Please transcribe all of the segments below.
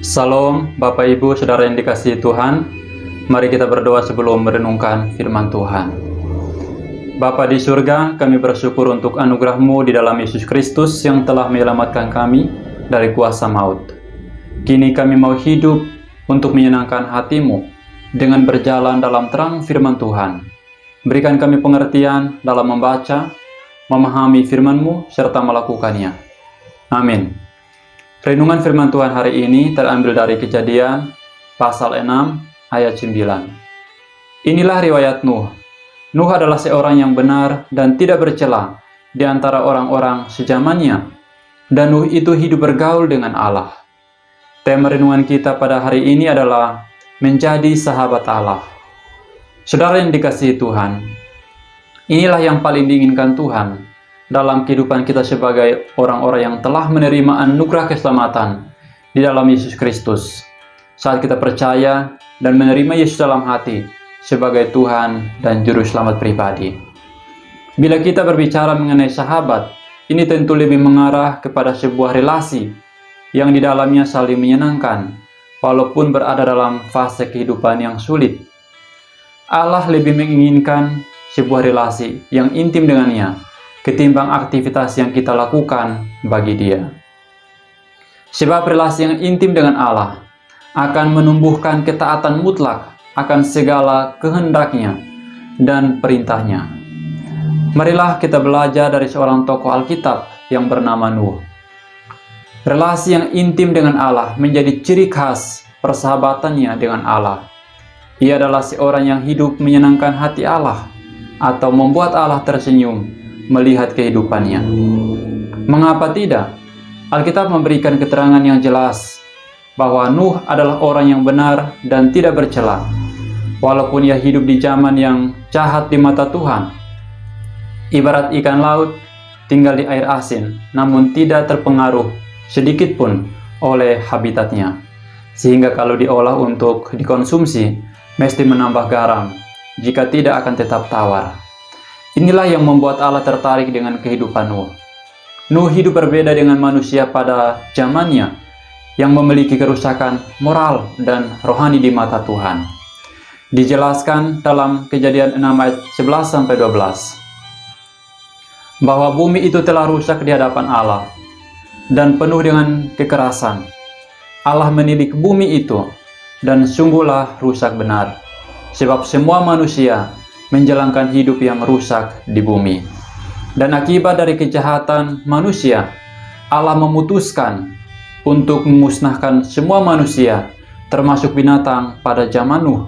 Salam, Bapak Ibu, Saudara yang dikasihi Tuhan. Mari kita berdoa sebelum merenungkan firman Tuhan. Bapa di surga, kami bersyukur untuk anugerah-Mu di dalam Yesus Kristus yang telah menyelamatkan kami dari kuasa maut. Kini kami mau hidup untuk menyenangkan hati-Mu dengan berjalan dalam terang firman Tuhan. Berikan kami pengertian dalam membaca, memahami firman-Mu, serta melakukannya. Amin. Renungan firman Tuhan hari ini terambil dari Kejadian pasal 6 ayat 9. Inilah riwayat Nuh. Nuh adalah seorang yang benar dan tidak bercela di antara orang-orang sezamannya, dan Nuh itu hidup bergaul dengan Allah. Tema renungan kita pada hari ini adalah menjadi sahabat Allah. Saudara yang dikasihi Tuhan, inilah yang paling diinginkan Tuhan dalam kehidupan kita sebagai orang-orang yang telah menerima anugerah keselamatan di dalam Yesus Kristus. Saat kita percaya dan menerima Yesus dalam hati sebagai Tuhan dan Juru Selamat pribadi. Bila kita berbicara mengenai sahabat, ini tentu lebih mengarah kepada sebuah relasi yang di dalamnya saling menyenangkan, walaupun berada dalam fase kehidupan yang sulit. Allah lebih menginginkan sebuah relasi yang intim dengannya, ketimbang aktivitas yang kita lakukan bagi Dia. Sebab relasi yang intim dengan Allah akan menumbuhkan ketaatan mutlak akan segala kehendak-Nya dan perintah-Nya. Marilah kita belajar dari seorang tokoh Alkitab yang bernama Nuh. Relasi yang intim dengan Allah menjadi ciri khas persahabatannya dengan Allah. Ia adalah seorang yang hidup menyenangkan hati Allah atau membuat Allah tersenyum melihat kehidupannya. Mengapa tidak? Alkitab memberikan keterangan yang jelas bahwa Nuh adalah orang yang benar dan tidak bercela, walaupun ia hidup di zaman yang jahat di mata Tuhan. Ibarat ikan laut tinggal di air asin, namun tidak terpengaruh sedikit pun oleh habitatnya, sehingga kalau diolah untuk dikonsumsi mesti menambah garam, jika tidak akan tetap tawar. Inilah yang membuat Allah tertarik dengan kehidupan Nuh. Nuh hidup berbeda dengan manusia pada zamannya yang memiliki kerusakan moral dan rohani di mata Tuhan. Dijelaskan dalam Kejadian 6 ayat 11-12 bahwa bumi itu telah rusak di hadapan Allah dan penuh dengan kekerasan. Allah menilik bumi itu dan sungguhlah rusak benar, sebab semua manusia menjalankan hidup yang rusak di bumi. Dan akibat dari kejahatan manusia, Allah memutuskan untuk memusnahkan semua manusia, termasuk binatang pada zaman Nuh,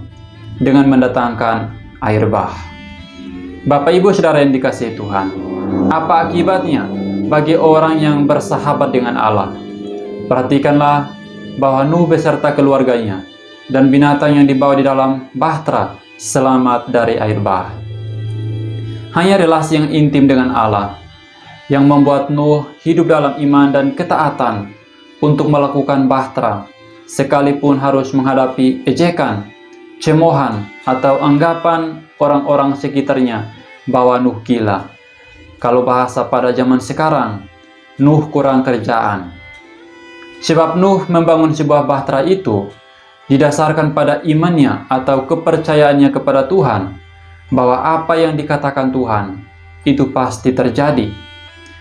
dengan mendatangkan air bah. Bapak Ibu Saudara yang dikasihi Tuhan, apa akibatnya bagi orang yang bersahabat dengan Allah? Perhatikanlah bahwa Nuh beserta keluarganya dan binatang yang dibawa di dalam bahtera selamat dari air bah. Hanya relasi yang intim dengan Allah yang membuat Nuh hidup dalam iman dan ketaatan untuk melakukan bahtera, sekalipun harus menghadapi ejekan, cemoohan, atau anggapan orang-orang sekitarnya bahwa Nuh gila. Kalau bahasa pada zaman sekarang, Nuh kurang kerjaan. Sebab Nuh membangun sebuah bahtera itu didasarkan pada imannya atau kepercayaannya kepada Tuhan, bahwa apa yang dikatakan Tuhan itu pasti terjadi,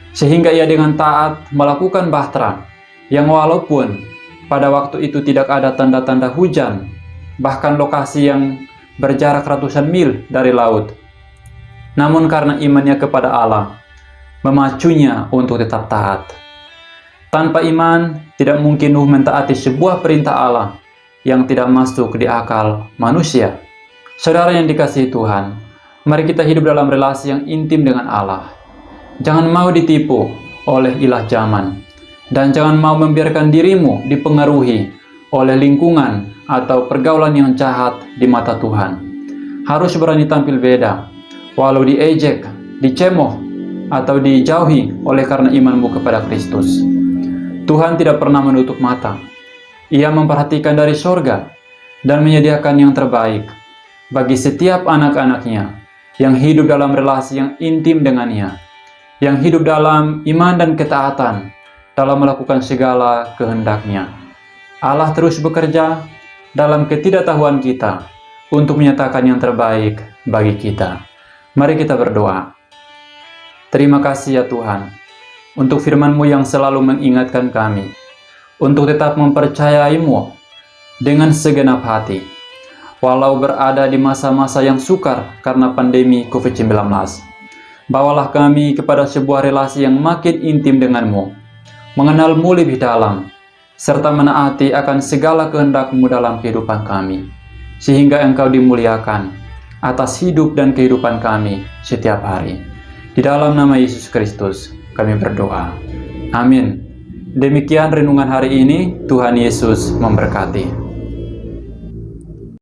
sehingga ia dengan taat melakukan bahtera yang walaupun pada waktu itu tidak ada tanda-tanda hujan, bahkan lokasi yang berjarak ratusan mil dari laut, namun karena imannya kepada Allah memacunya untuk tetap taat. Tanpa iman tidak mungkin Nuh mentaati sebuah perintah Allah yang tidak masuk di akal manusia. Saudara yang dikasihi Tuhan, mari kita hidup dalam relasi yang intim dengan Allah. Jangan mau ditipu oleh ilah zaman, dan jangan mau membiarkan dirimu dipengaruhi oleh lingkungan atau pergaulan yang jahat di mata Tuhan. Harus berani tampil beda, walau diejek, dicemoh, atau dijauhi oleh karena imanmu kepada Kristus. Tuhan tidak pernah menutup mata. Ia memperhatikan dari sorga dan menyediakan yang terbaik bagi setiap anak-anaknya yang hidup dalam relasi yang intim dengannya, yang hidup dalam iman dan ketaatan dalam melakukan segala kehendak-Nya. Allah terus bekerja dalam ketidaktahuan kita untuk menyatakan yang terbaik bagi kita. Mari kita berdoa. Terima kasih ya Tuhan, untuk firman-Mu yang selalu mengingatkan kami, untuk tetap mempercayai-Mu dengan segenap hati, walau berada di masa-masa yang sukar karena pandemi COVID-19. Bawalah kami kepada sebuah relasi yang makin intim dengan-Mu, mengenal-Mu lebih dalam, serta menaati akan segala kehendak-Mu dalam kehidupan kami, sehingga Engkau dimuliakan atas hidup dan kehidupan kami setiap hari. Di dalam nama Yesus Kristus kami berdoa. Amin. Demikian renungan hari ini. Tuhan Yesus memberkati.